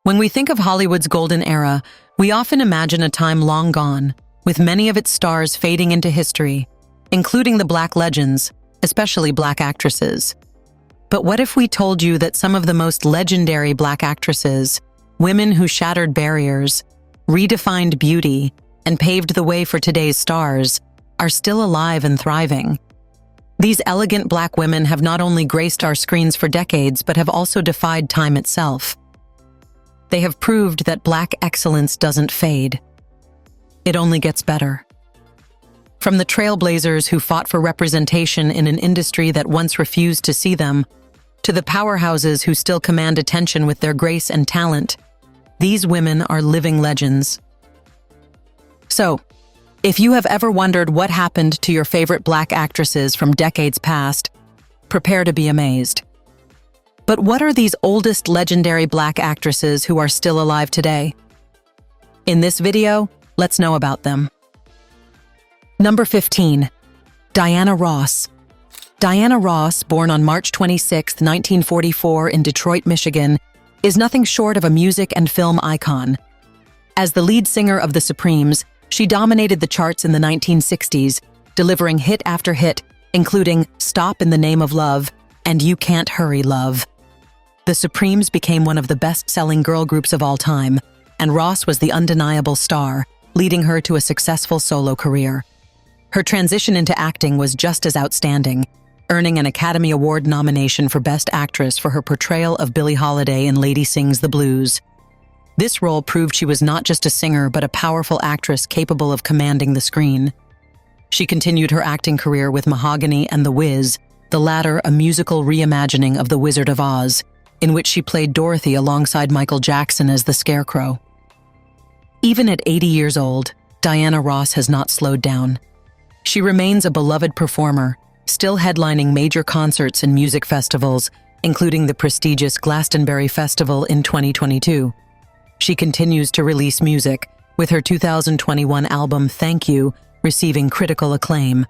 When we think of Hollywood's golden era, we often imagine a time long gone, with many of its stars fading into history, including the Black legends, especially Black actresses. But what if we told you that some of the most legendary Black actresses, women who shattered barriers, redefined beauty, and paved the way for today's stars, are still alive and thriving? These elegant Black women have not only graced our screens for decades, but have also defied time itself. They have proved that Black excellence doesn't fade. It only gets better. From the trailblazers who fought for representation in an industry that once refused to see them, to the powerhouses who still command attention with their grace and talent, these women are living legends. So, if you have ever wondered what happened to your favorite Black actresses from decades past, prepare to be amazed. But what are these oldest legendary Black actresses who are still alive today? In this video, let's know about them. Number 15. Diana Ross. Diana Ross, born on March 26, 1944 in Detroit, Michigan, is nothing short of a music and film icon. As the lead singer of the Supremes, she dominated the charts in the 1960s, delivering hit after hit, including Stop in the Name of Love and You Can't Hurry, Love. The Supremes became one of the best-selling girl groups of all time, and Ross was the undeniable star, leading her to a successful solo career. Her transition into acting was just as outstanding, earning an Academy Award nomination for Best Actress for her portrayal of Billie Holiday in Lady Sings the Blues. This role proved she was not just a singer but a powerful actress capable of commanding the screen. She continued her acting career with Mahogany and The Wiz, the latter a musical reimagining of The Wizard of Oz, in which she played Dorothy alongside Michael Jackson as the Scarecrow. Even at 80 years old, Diana Ross has not slowed down. She remains a beloved performer, still headlining major concerts and music festivals, including the prestigious Glastonbury Festival in 2022. She continues to release music, with her 2021 album Thank You receiving critical acclaim.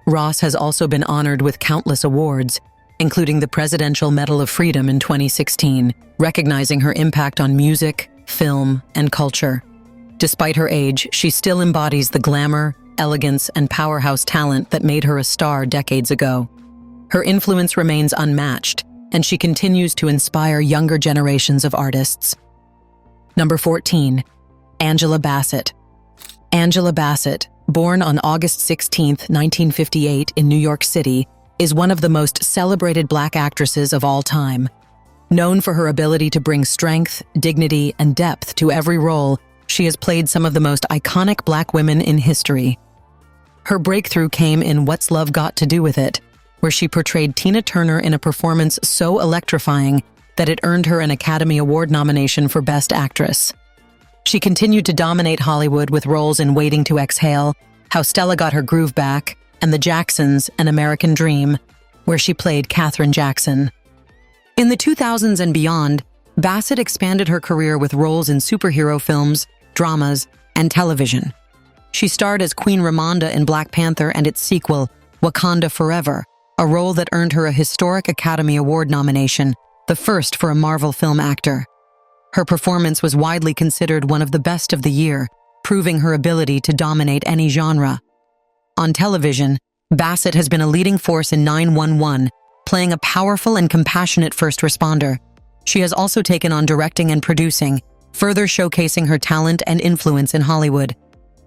Ross has also been honored with countless awards, including the Presidential Medal of Freedom in 2016, recognizing her impact on music, film, and culture. Despite her age, she still embodies the glamour, elegance, and powerhouse talent that made her a star decades ago. Her influence remains unmatched, and she continues to inspire younger generations of artists. Number 14. Angela Bassett. Angela Bassett, born on August 16, 1958 in New York City, is one of the most celebrated Black actresses of all time. Known for her ability to bring strength, dignity, and depth to every role, she has played some of the most iconic Black women in history. Her breakthrough came in What's Love Got to Do with It, where she portrayed Tina Turner in a performance so electrifying that it earned her an Academy Award nomination for Best Actress. She continued to dominate Hollywood with roles in Waiting to Exhale, How Stella Got Her Groove Back, and The Jacksons, An American Dream, where she played Katherine Jackson. In the 2000s and beyond, Bassett expanded her career with roles in superhero films, dramas, and television. She starred as Queen Ramonda in Black Panther and its sequel, Wakanda Forever, a role that earned her a historic Academy Award nomination, the first for a Marvel film actor. Her performance was widely considered one of the best of the year, proving her ability to dominate any genre. On television, Bassett has been a leading force in 911, playing a powerful and compassionate first responder. She has also taken on directing and producing, further showcasing her talent and influence in Hollywood.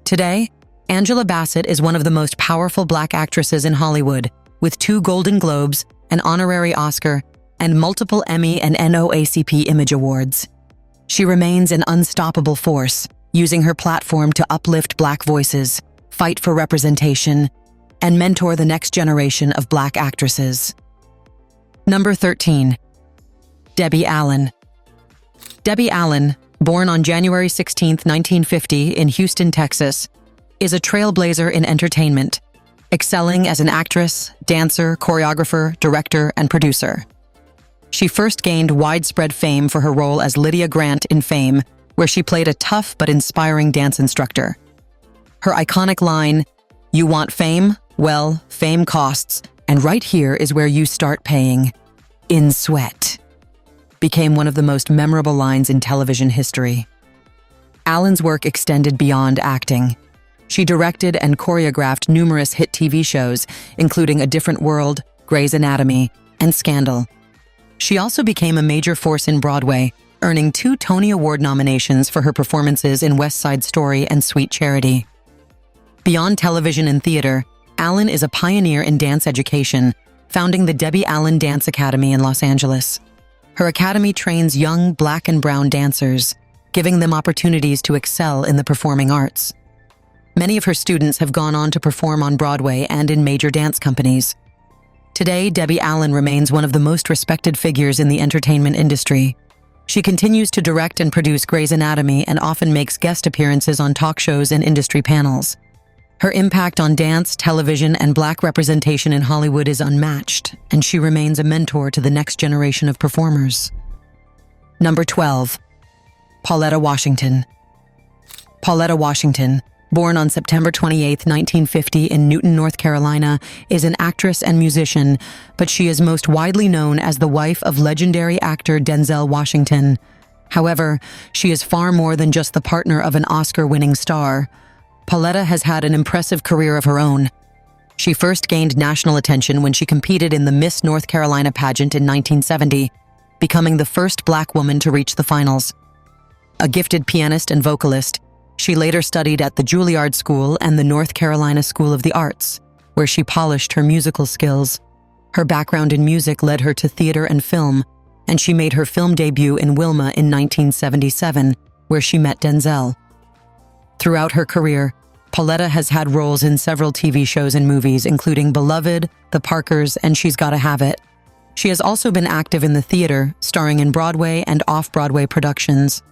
Today, Angela Bassett is one of the most powerful Black actresses in Hollywood, with 2 Golden Globes, an honorary Oscar, and multiple Emmy and NAACP Image Awards. She remains an unstoppable force, using her platform to uplift Black voices, fight for representation, and mentor the next generation of Black actresses. Number 13. Debbie Allen. Debbie Allen, born on January 16, 1950 in Houston, Texas, is a trailblazer in entertainment, excelling as an actress, dancer, choreographer, director, and producer. She first gained widespread fame for her role as Lydia Grant in Fame, where she played a tough but inspiring dance instructor. Her iconic line, "You want fame? Well, fame costs, and right here is where you start paying. In sweat," became one of the most memorable lines in television history. Allen's work extended beyond acting. She directed and choreographed numerous hit TV shows, including A Different World, Grey's Anatomy, and Scandal. She also became a major force in Broadway, earning 2 Tony Award nominations for her performances in West Side Story and Sweet Charity. Beyond television and theater, Allen is a pioneer in dance education, founding the Debbie Allen Dance Academy in Los Angeles. Her academy trains young Black and brown dancers, giving them opportunities to excel in the performing arts. Many of her students have gone on to perform on Broadway and in major dance companies. Today, Debbie Allen remains one of the most respected figures in the entertainment industry. She continues to direct and produce Grey's Anatomy and often makes guest appearances on talk shows and industry panels. Her impact on dance, television, and Black representation in Hollywood is unmatched, and she remains a mentor to the next generation of performers. Number 12. Pauletta Washington. Pauletta Washington, born on September 28, 1950 in Newton, North Carolina, is an actress and musician, but she is most widely known as the wife of legendary actor Denzel Washington. However, she is far more than just the partner of an Oscar-winning star. Pauletta has had an impressive career of her own. She first gained national attention when she competed in the Miss North Carolina pageant in 1970, becoming the first Black woman to reach the finals. A gifted pianist and vocalist, she later studied at the Juilliard School and the North Carolina School of the Arts, where she polished her musical skills. Her background in music led her to theater and film, and she made her film debut in Wilma in 1977, where she met Denzel. Throughout her career, Pauletta has had roles in several TV shows and movies, including Beloved, The Parkers, and She's Gotta Have It. She has also been active in the theater, starring in Broadway and off-Broadway productions.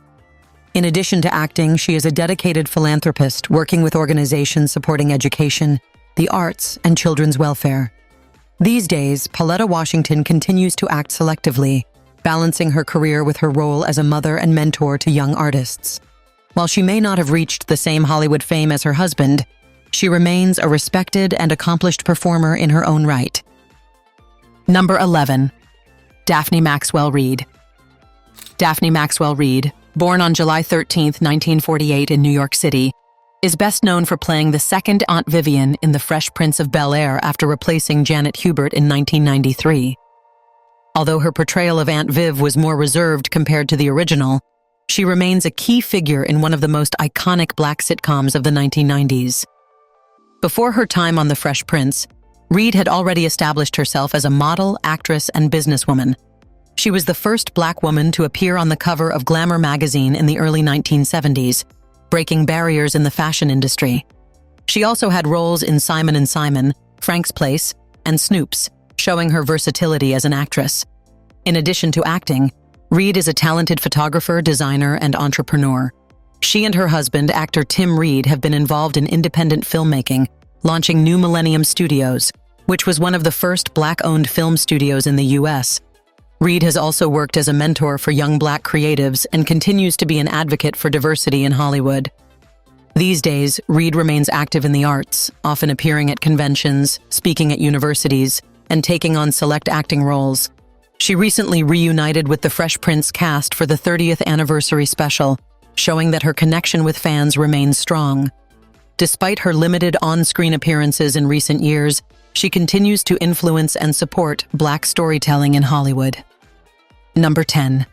In addition to acting, she is a dedicated philanthropist working with organizations supporting education, the arts, and children's welfare. These days, Pauletta Washington continues to act selectively, balancing her career with her role as a mother and mentor to young artists. While she may not have reached the same Hollywood fame as her husband, she remains a respected and accomplished performer in her own right. Number 11. Daphne Maxwell Reid. Daphne Maxwell Reid, born on July 13, 1948 in New York City, is best known for playing the second Aunt Vivian in The Fresh Prince of Bel-Air after replacing Janet Hubert in 1993. Although her portrayal of Aunt Viv was more reserved compared to the original, she remains a key figure in one of the most iconic Black sitcoms of the 1990s. Before her time on The Fresh Prince, Reid had already established herself as a model, actress, and businesswoman. She was the first Black woman to appear on the cover of Glamour magazine in the early 1970s, breaking barriers in the fashion industry. She also had roles in Simon & Simon, Frank's Place, and Snoops, showing her versatility as an actress. In addition to acting, Reid is a talented photographer, designer, and entrepreneur. She and her husband, actor Tim Reid, have been involved in independent filmmaking, launching New Millennium Studios, which was one of the first Black-owned film studios in the U.S. Reid has also worked as a mentor for young Black creatives and continues to be an advocate for diversity in Hollywood. These days, Reid remains active in the arts, often appearing at conventions, speaking at universities, and taking on select acting roles. She recently reunited with the Fresh Prince cast for the 30th anniversary special, showing that her connection with fans remains strong. Despite her limited on-screen appearances in recent years, she continues to influence and support Black storytelling in Hollywood. Number 10.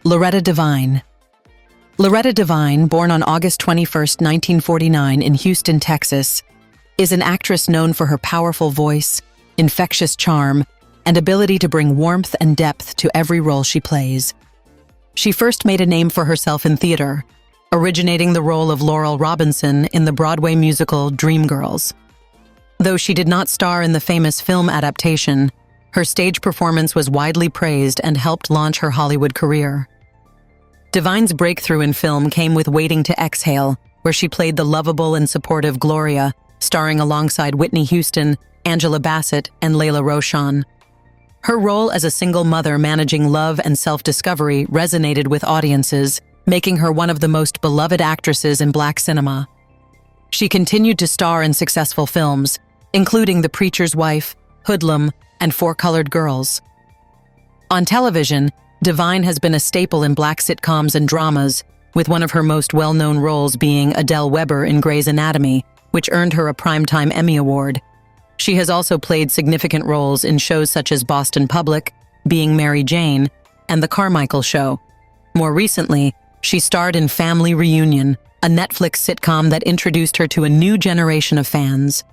Loretta Devine. Loretta Devine, born on August 21, 1949 in Houston, Texas, is an actress known for her powerful voice, infectious charm, and ability to bring warmth and depth to every role she plays. She first made a name for herself in theater, originating the role of Laurel Robinson in the Broadway musical Dreamgirls. Though she did not star in the famous film adaptation, her stage performance was widely praised and helped launch her Hollywood career. Devine's breakthrough in film came with Waiting to Exhale, where she played the lovable and supportive Gloria, starring alongside Whitney Houston, Angela Bassett, and Layla Rochon. Her role as a single mother managing love and self-discovery resonated with audiences, making her one of the most beloved actresses in Black cinema. She continued to star in successful films, including The Preacher's Wife, Hoodlum, and Four Colored Girls. On television, Divine has been a staple in Black sitcoms and dramas, with one of her most well-known roles being Adele Weber in Grey's Anatomy, which earned her a Primetime Emmy Award. She has also played significant roles in shows such as Boston Public, Being Mary Jane, and The Carmichael Show. More recently, she starred in Family Reunion, a Netflix sitcom that introduced her to a new generation of fans.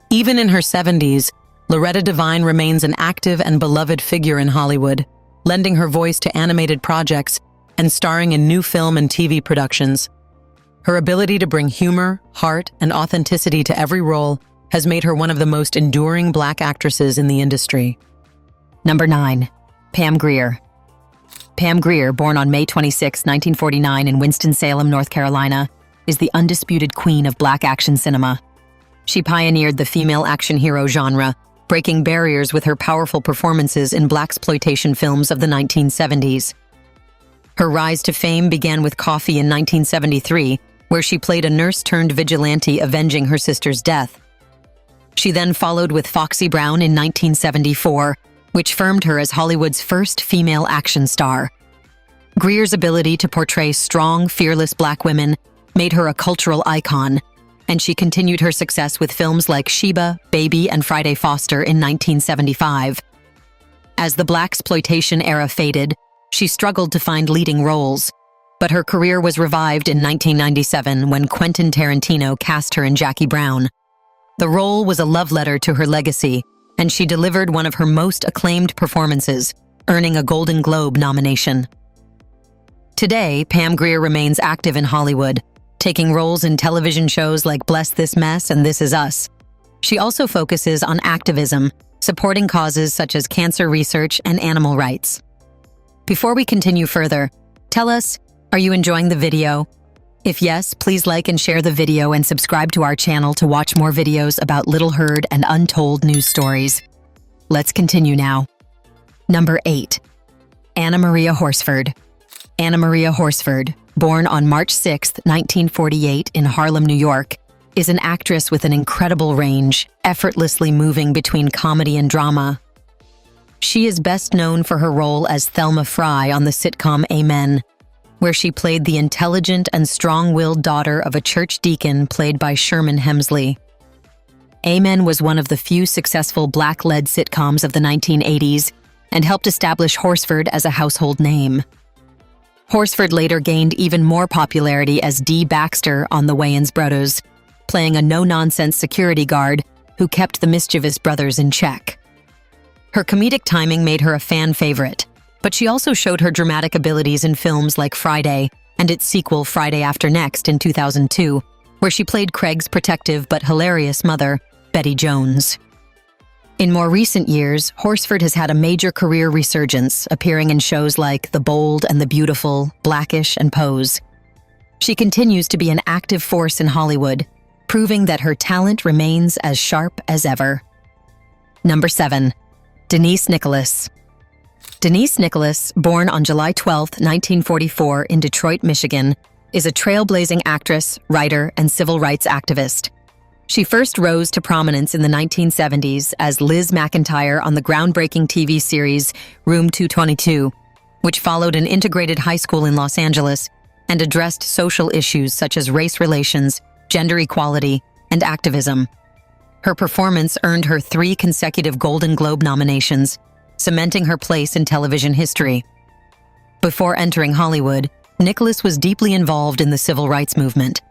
Even in her 70s, Loretta Devine remains an active and beloved figure in Hollywood, lending her voice to animated projects and starring in new film and TV productions. Her ability to bring humor, heart, and authenticity to every role has made her one of the most enduring Black actresses in the industry. Number 9. Pam Grier. Pam Grier, born on May 26, 1949 in Winston-Salem, North Carolina, is the undisputed queen of Black action cinema. She pioneered the female action hero genre, breaking barriers with her powerful performances in blaxploitation films of the 1970s. Her rise to fame began with Coffy in 1973, where she played a nurse-turned-vigilante avenging her sister's death. She then followed with Foxy Brown in 1974, which firmed her as Hollywood's first female action star. Grier's ability to portray strong, fearless Black women made her a cultural icon, and she continued her success with films like Sheba, Baby, and Friday Foster in 1975. As the blaxploitation era faded, she struggled to find leading roles, but her career was revived in 1997 when Quentin Tarantino cast her in Jackie Brown. The role was a love letter to her legacy, and she delivered one of her most acclaimed performances, earning a Golden Globe nomination. Today, Pam Grier remains active in Hollywood, taking roles in television shows like Bless This Mess and This Is Us. She also focuses on activism, supporting causes such as cancer research and animal rights. Before we continue further, tell us, are you enjoying the video? If yes, please like and share the video and subscribe to our channel to watch more videos about Little Heard and untold news stories. Let's continue now. Number 8. Anna Maria Horsford. Anna Maria Horsford, born on March 6, 1948 in Harlem, New York, is an actress with an incredible range, effortlessly moving between comedy and drama. She is best known for her role as Thelma Fry on the sitcom Amen, where she played the intelligent and strong-willed daughter of a church deacon played by Sherman Hemsley. Amen was one of the few successful Black-led sitcoms of the 1980s and helped establish Horsford as a household name. Horsford later gained even more popularity as Dee Baxter on The Wayans Brothers, playing a no-nonsense security guard who kept the mischievous brothers in check. Her comedic timing made her a fan favorite, but she also showed her dramatic abilities in films like Friday and its sequel Friday After Next in 2002, where she played Craig's protective but hilarious mother, Betty Jones. In more recent years, Horsford has had a major career resurgence, appearing in shows like The Bold and the Beautiful, Blackish, and Pose. She continues to be an active force in Hollywood, proving that her talent remains as sharp as ever. Number 7. Denise Nicholas. Denise Nicholas, born on July 12, 1944 in Detroit, Michigan, is a trailblazing actress, writer, and civil rights activist. She first rose to prominence in the 1970s as Liz McIntyre on the groundbreaking TV series Room 222, which followed an integrated high school in Los Angeles and addressed social issues such as race relations, gender equality, and activism. Her performance earned her 3 consecutive Golden Globe nominations, cementing her place in television history. Before entering Hollywood, Nicholas was deeply involved in the civil rights movement.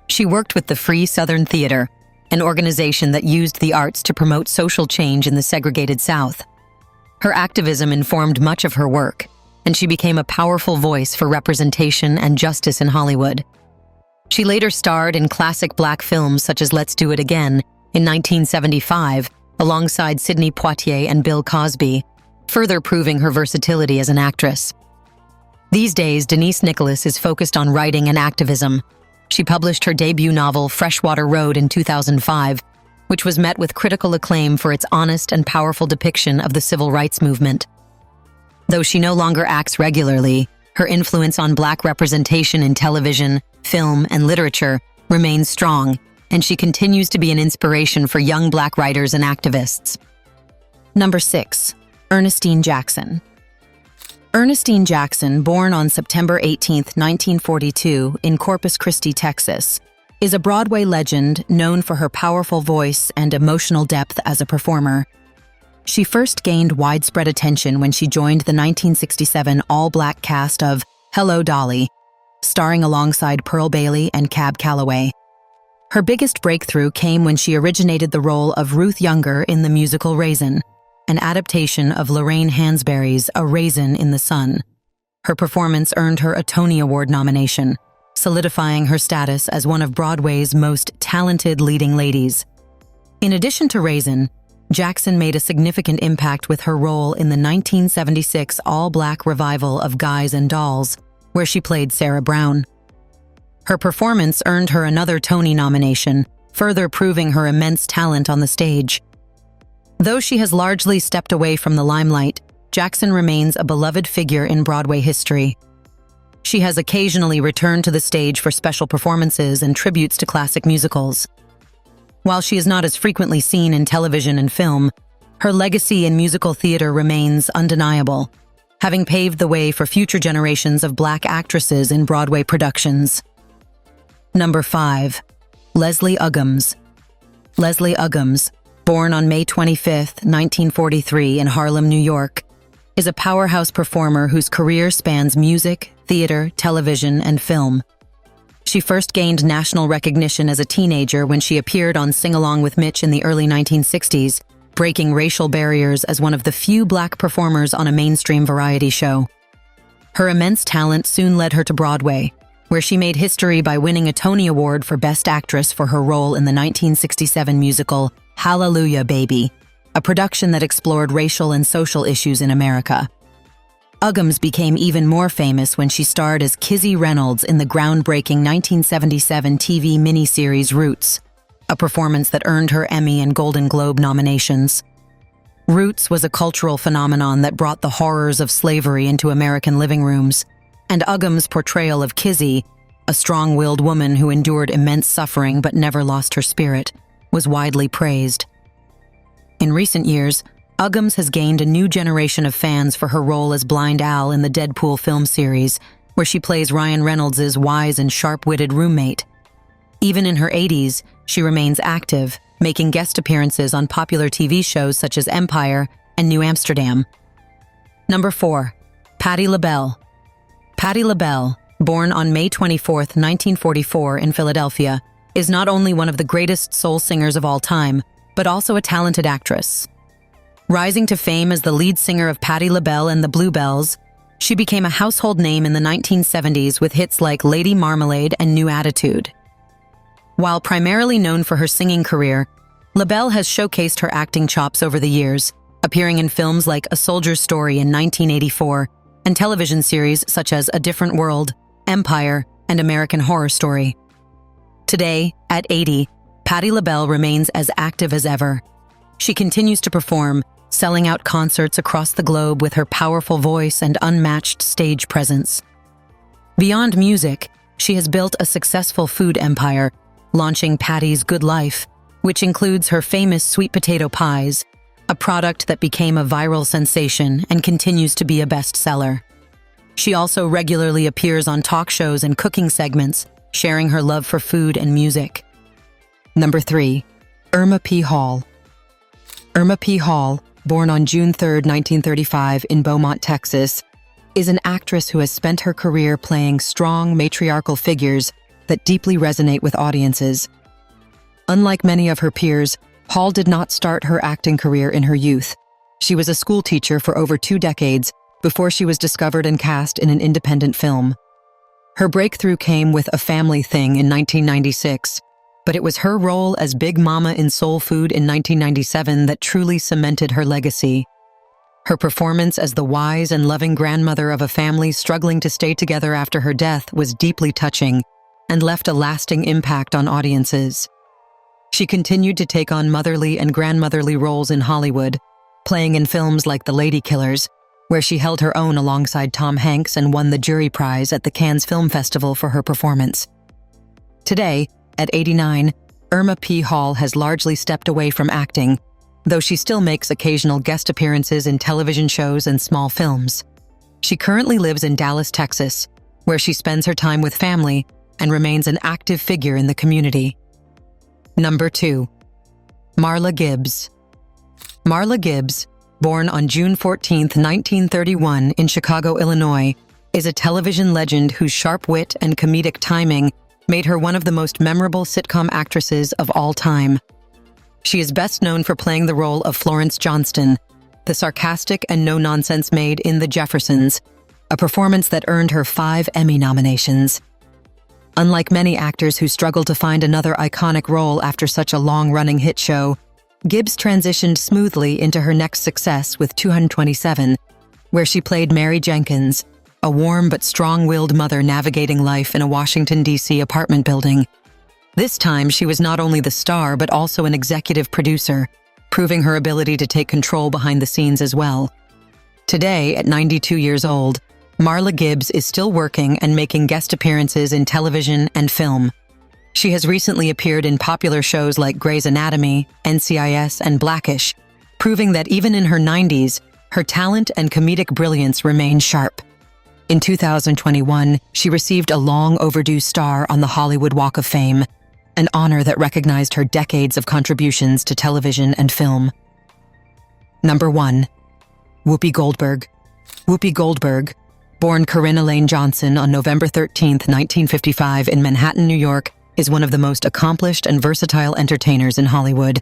She worked with the Free Southern Theater, an organization that used the arts to promote social change in the segregated South. Her activism informed much of her work, and she became a powerful voice for representation and justice in Hollywood. She later starred in classic Black films such as Let's Do It Again in 1975, alongside Sidney Poitier and Bill Cosby, further proving her versatility as an actress. These days, Denise Nicholas is focused on writing and activism. She published her debut novel, Freshwater Road, in 2005, which was met with critical acclaim for its honest and powerful depiction of the civil rights movement. Though she no longer acts regularly, her influence on Black representation in television, film, and literature remains strong, and she continues to be an inspiration for young Black writers and activists. Number 6. Ernestine Jackson. Ernestine Jackson, born on September 18, 1942, in Corpus Christi, Texas, is a Broadway legend known for her powerful voice and emotional depth as a performer. She first gained widespread attention when she joined the 1967 all-black cast of Hello, Dolly, starring alongside Pearl Bailey and Cab Calloway. Her biggest breakthrough came when she originated the role of Ruth Younger in the musical Raisin, an adaptation of Lorraine Hansberry's A Raisin in the Sun. Her performance earned her a Tony Award nomination, solidifying her status as one of Broadway's most talented leading ladies. In addition to Raisin, Jackson made a significant impact with her role in the 1976 all-black revival of Guys and Dolls, where she played Sarah Brown. Her performance earned her another Tony nomination, further proving her immense talent on the stage. Though she has largely stepped away from the limelight, Jackson remains a beloved figure in Broadway history. She has occasionally returned to the stage for special performances and tributes to classic musicals. While she is not as frequently seen in television and film, her legacy in musical theater remains undeniable, having paved the way for future generations of Black actresses in Broadway productions. Number 5. Leslie Uggams. Leslie Uggams, born on May 25, 1943 in Harlem, New York, is a powerhouse performer whose career spans music, theater, television, and film. She first gained national recognition as a teenager when she appeared on Sing Along with Mitch in the early 1960s, breaking racial barriers as one of the few Black performers on a mainstream variety show. Her immense talent soon led her to Broadway, where she made history by winning a Tony Award for Best Actress for her role in the 1967 musical Hallelujah, Baby, a production that explored racial and social issues in America. Uggams became even more famous when she starred as Kizzy Reynolds in the groundbreaking 1977 TV miniseries Roots, a performance that earned her Emmy and Golden Globe nominations. Roots was a cultural phenomenon that brought the horrors of slavery into American living rooms, and Uggams' portrayal of Kizzy, a strong-willed woman who endured immense suffering but never lost her spirit, was widely praised. In recent years, Uggams has gained a new generation of fans for her role as Blind Al in the Deadpool film series, where she plays Ryan Reynolds' wise and sharp-witted roommate. Even in her 80s, she remains active, making guest appearances on popular TV shows such as Empire and New Amsterdam. Number 4. Patti LaBelle. Patti LaBelle, born on May 24, 1944 in Philadelphia, is not only one of the greatest soul singers of all time, but also a talented actress. Rising to fame as the lead singer of Patti LaBelle and the Bluebells, she became a household name in the 1970s with hits like Lady Marmalade and New Attitude. While primarily known for her singing career, LaBelle has showcased her acting chops over the years, appearing in films like A Soldier's Story in 1984 and television series such as A Different World, Empire, and American Horror Story. Today, at 80, Patti LaBelle remains as active as ever. She continues to perform, selling out concerts across the globe with her powerful voice and unmatched stage presence. Beyond music, she has built a successful food empire, launching Patti's Good Life, which includes her famous sweet potato pies, a product that became a viral sensation and continues to be a bestseller. She also regularly appears on talk shows and cooking segments, sharing her love for food and music. Number 3. Irma P. Hall. Irma P. Hall, born on June 3, 1935 in Beaumont, Texas, is an actress who has spent her career playing strong matriarchal figures that deeply resonate with audiences. Unlike many of her peers, Hall did not start her acting career in her youth. She was a school teacher for over 2 decades before she was discovered and cast in an independent film. Her breakthrough came with A Family Thing in 1996, but it was her role as Big Mama in Soul Food in 1997 that truly cemented her legacy. Her performance as the wise and loving grandmother of a family struggling to stay together after her death was deeply touching and left a lasting impact on audiences. She continued to take on motherly and grandmotherly roles in Hollywood, playing in films like The Lady Killers, where she held her own alongside Tom Hanks and won the jury prize at the Cannes Film Festival for her performance. Today, at 89, Irma P. Hall has largely stepped away from acting, though she still makes occasional guest appearances in television shows and small films. She currently lives in Dallas, Texas, where she spends her time with family and remains an active figure in the community. Number 2. Marla Gibbs. Marla Gibbs, born on June 14, 1931 in Chicago, Illinois, is a television legend whose sharp wit and comedic timing made her one of the most memorable sitcom actresses of all time. She is best known for playing the role of Florence Johnston, the sarcastic and no-nonsense maid in The Jeffersons, a performance that earned her 5 Emmy nominations. Unlike many actors who struggle to find another iconic role after such a long-running hit show, Gibbs transitioned smoothly into her next success with 227, where she played Mary Jenkins, a warm but strong-willed mother navigating life in a Washington, D.C. apartment building. This time, she was not only the star but also an executive producer, proving her ability to take control behind the scenes as well. Today, at 92 years old, Marla Gibbs is still working and making guest appearances in television and film. She has recently appeared in popular shows like Grey's Anatomy, NCIS, and Blackish, proving that even in her 90s, her talent and comedic brilliance remain sharp. In 2021, she received a long-overdue star on the Hollywood Walk of Fame, an honor that recognized her decades of contributions to television and film. Number 1. Whoopi Goldberg. Whoopi Goldberg, born Corinna Lane Johnson on November 13, 1955 in Manhattan, New York, is one of the most accomplished and versatile entertainers in Hollywood.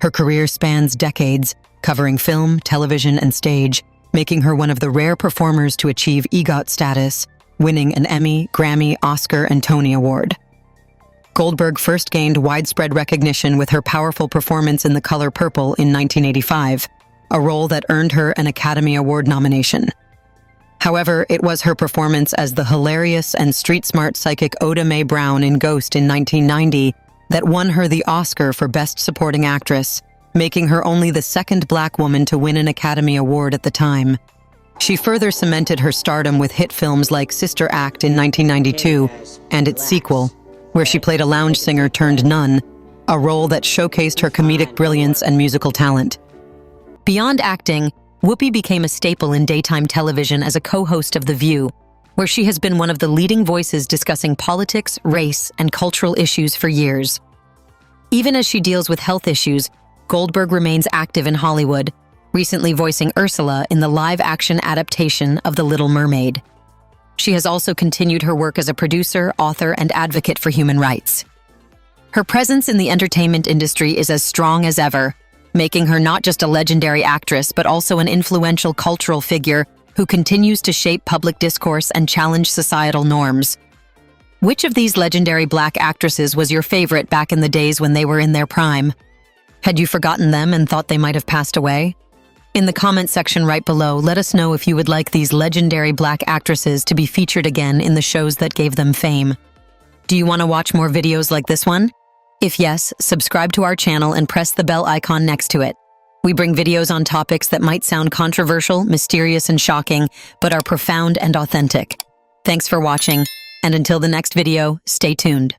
Her career spans decades, covering film, television, and stage, making her one of the rare performers to achieve EGOT status, winning an Emmy, Grammy, Oscar, and Tony Award. Goldberg first gained widespread recognition with her powerful performance in The Color Purple in 1985, a role that earned her an Academy Award nomination. However, it was her performance as the hilarious and street-smart psychic Oda Mae Brown in Ghost in 1990 that won her the Oscar for Best Supporting Actress, making her only the second Black woman to win an Academy Award at the time. She further cemented her stardom with hit films like Sister Act in 1992 and its sequel, where she played a lounge singer turned nun, a role that showcased her comedic brilliance and musical talent. Beyond acting, Whoopi became a staple in daytime television as a co-host of The View, where she has been one of the leading voices discussing politics, race, and cultural issues for years. Even as she deals with health issues, Goldberg remains active in Hollywood, recently voicing Ursula in the live-action adaptation of The Little Mermaid. She has also continued her work as a producer, author, and advocate for human rights. Her presence in the entertainment industry is as strong as ever, making her not just a legendary actress but also an influential cultural figure who continues to shape public discourse and challenge societal norms. Which of these legendary Black actresses was your favorite back in the days when they were in their prime? Had you forgotten them and thought they might have passed away? In the comment section right below, let us know if you would like these legendary Black actresses to be featured again in the shows that gave them fame. Do you want to watch more videos like this one? If yes, subscribe to our channel and press the bell icon next to it. We bring videos on topics that might sound controversial, mysterious, and shocking, but are profound and authentic. Thanks for watching, and until the next video, stay tuned.